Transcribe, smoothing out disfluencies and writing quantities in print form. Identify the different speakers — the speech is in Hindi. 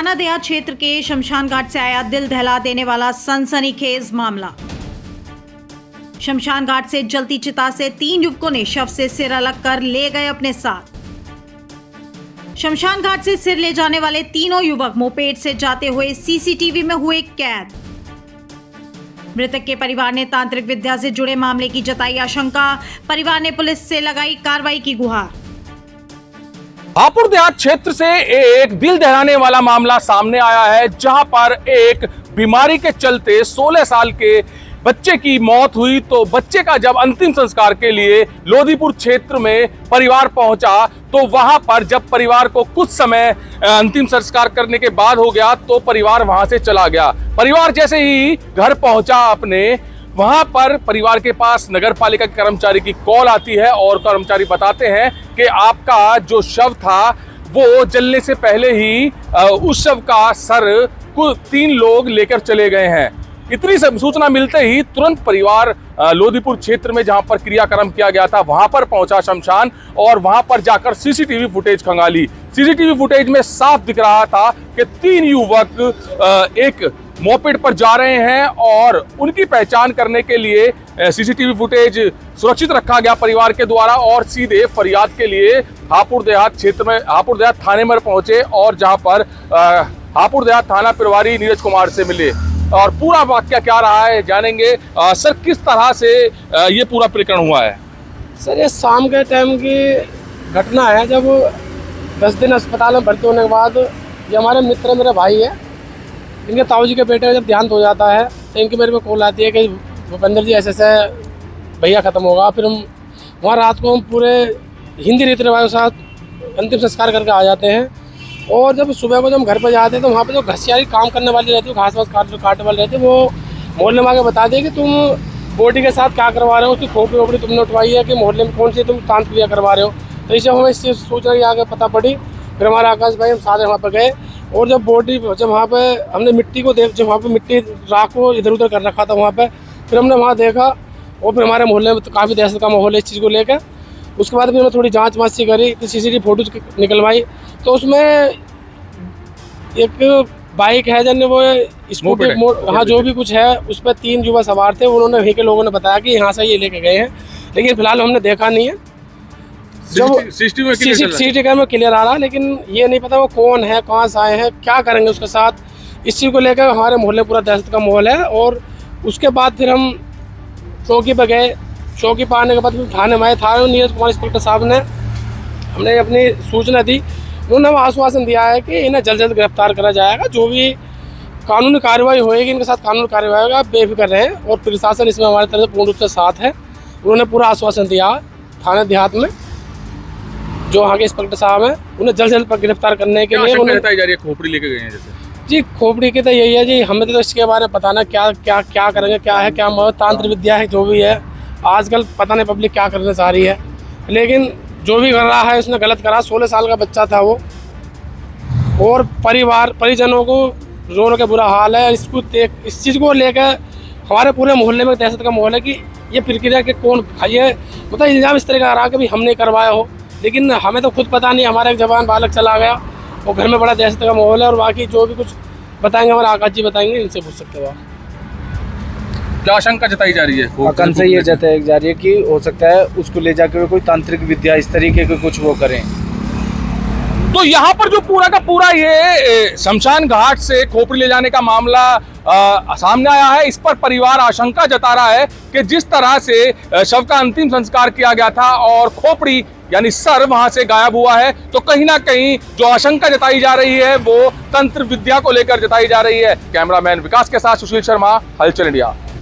Speaker 1: थाना देहात क्षेत्र के शमशान घाट से आया दिल दहला देने वाला सनसनीखेज मामला। शमशान घाट से जलती चिता से 3 युवकों ने शव से सिर अलग कर ले गए अपने साथ। शमशान घाट से सिर ले जाने वाले तीनों युवक मोपेड से जाते हुए सीसीटीवी में हुए कैद। मृतक के परिवार ने तांत्रिक विद्या से जुड़े मामले की जताई आशंका। परिवार ने पुलिस से लगाई कार्रवाई की गुहार।
Speaker 2: हापुड़ देहात क्षेत्र से एक दिल दहलाने वाला मामला सामने आया है, जहां पर एक बीमारी के चलते 16 साल के बच्चे की मौत हुई। तो बच्चे का जब अंतिम संस्कार के लिए लोधीपुर क्षेत्र में परिवार पहुंचा, तो वहां पर जब परिवार को कुछ समय अंतिम संस्कार करने के बाद हो गया, तो परिवार वहां से चला गया। परिवार जैसे ही घर पहुंचा अपने, वहां पर परिवार के पास नगर पालिका के कर्मचारी की कॉल आती है और कर्मचारी बताते हैं कि आपका जो शव था वो जलने से पहले ही उस शव का सर कुल 3 लोग लेकर चले गए हैं। इतनी सूचना मिलते ही तुरंत परिवार लोधीपुर क्षेत्र में जहां पर क्रियाक्रम किया गया था वहां पर पहुंचा शमशान, और वहां पर जाकर सीसीटीवी फुटेज खंगाली। सीसीटीवी फुटेज में साफ दिख रहा था कि 3 युवक एक मोपेड पर जा रहे हैं और उनकी पहचान करने के लिए सीसीटीवी फुटेज सुरक्षित रखा गया परिवार के द्वारा, और सीधे फरियाद के लिए हापुड़ देहात क्षेत्र में हापुड़ देहात थाने में पहुंचे, और जहां पर हापुड़ देहात थाना प्रभारी नीरज कुमार से मिले और पूरा वाकया क्या रहा है जानेंगे। सर, किस तरह से ये पूरा प्रकरण हुआ है?
Speaker 3: सर, ये शाम के टाइम की घटना है, जब 10 दिन अस्पताल में भर्ती होने के बाद ये हमारे मित्र मेरे भाई है, इनके ताऊ जी के बेटे का जब देहांत हो जाता है तो इनकी मेरे को कॉल आती है कि भूपेंद्र जी ऐसे भैया ख़त्म होगा। फिर हम वहाँ रात को हम पूरे हिंदी रीति रिवाज के साथ अंतिम संस्कार करके आ जाते हैं, और जब सुबह को जब हम घर पर जाते हैं तो वहाँ पे जो घसियारी काम करने वाली रहती है, घास वास काटने वाली रहती है, वो मोहल्ले में आके बता दिए कि तुम बॉडी के साथ क्या करवा रहे हो, उसकी खोपड़ी वोपड़ी तुमने उठवाई है कि मोहल्ले में कौन सी तुम तांत्रिक क्रिया करवा रहे हो। तो इसे हमें इस सूचना की आगे पता पड़ी। फिर हमारे आकाश भाई हम सारे वहाँ पर गए, और जब बॉडी जब वहाँ पे हमने मिट्टी को जब वहाँ पे मिट्टी राख को इधर उधर कर रखा था वहाँ पे, फिर हमने वहाँ देखा, और फिर हमारे मोहल्ले में तो काफ़ी दहशत का माहौल है इस चीज़ को लेकर। उसके बाद फिर हमने थोड़ी जाँच वाँच सी करी, सीसीटीवी फोटोज निकलवाई, तो उसमें एक बाइक है जन वो स्कूटी हाँ जो भी कुछ है, उस पर 3 युवा सवार थे। उन्होंने वहीं के लोगों ने बताया कि यहाँ से ये लेके गए हैं, लेकिन फिलहाल हमने देखा नहीं है। सीसीटीवी में क्लियर आ रहा है, लेकिन ये नहीं पता वो कौन है, कहाँ से आए हैं, क्या करेंगे उसके साथ। इस चीज़ को लेकर हमारे मोहल्ले पूरा दहशत का माहौल है। और उसके बाद फिर हम चौकी पर गए। चौकी पर आने के बाद फिर थाने में आए। थाने में नीरज कुमार इंस्पेक्टर साहब ने हमने अपनी सूचना दी। उन्होंने आश्वासन दिया है कि इन्हें जल्द जल्द गिरफ्तार करा जाएगा, जो भी कानूनी कार्रवाई होएगी इनके साथ कानूनी कार्रवाई होगा। आप बेफिक्र रहें, और प्रशासन इसमें हमारी तरफ से पूर्ण रूप से साथ है। उन्होंने पूरा आश्वासन दिया थाना देहात में, जो आगे इंस्पेक्टर साहब हैं, उन्हें जल्द से जल्द गिरफ्तार करने के लिए
Speaker 2: खोपड़ी लेके गए हैं जैसे
Speaker 3: जी। खोपड़ी की तो यही है जी, हमें तो इसके बारे में पता ना क्या करेंगे, क्या है क्या तांत्रिक विद्या है, जो भी है आजकल पता नहीं पब्लिक क्या करना चाह रही है, लेकिन जो भी कर रहा है उसने गलत करा। 16 साल का बच्चा था वो, और परिजनों को रो रो के बुरा हाल है। इस चीज़ को लेकर हमारे पूरे मोहल्ले में दहशत का माहौल है कि ये प्रक्रिया के कौन ये मतलब इल्ज़ाम इस तरह का आ रहा कि भी हमने करवाया हो, लेकिन हमें तो खुद पता नहीं। हमारा एक जवान बालक चला गया, और घर में बड़ा दहशत का माहौल है। और बाकी जो भी कुछ बताएंगे हमारे आकाश जी बताएंगे, इनसे पूछ सकते हो आप।
Speaker 2: क्या आशंका जताई जा रही है?
Speaker 4: आकांक्षा ये जताई जा रही है कि हो सकता है उसको ले जाकर कोई तांत्रिक विद्या इस तरीके के कुछ वो करें।
Speaker 2: तो यहाँ पर जो पूरा का पूरा ये शमशान घाट से खोपड़ी ले जाने का मामला सामने आया है, इस पर परिवार आशंका जता रहा है कि जिस तरह से शव का अंतिम संस्कार किया गया था और खोपड़ी यानी सर वहां से गायब हुआ है, तो कहीं ना कहीं जो आशंका जताई जा रही है वो तंत्र विद्या को लेकर जताई जा रही है। कैमरामैन विकास के साथ सुशील शर्मा, हलचल इंडिया।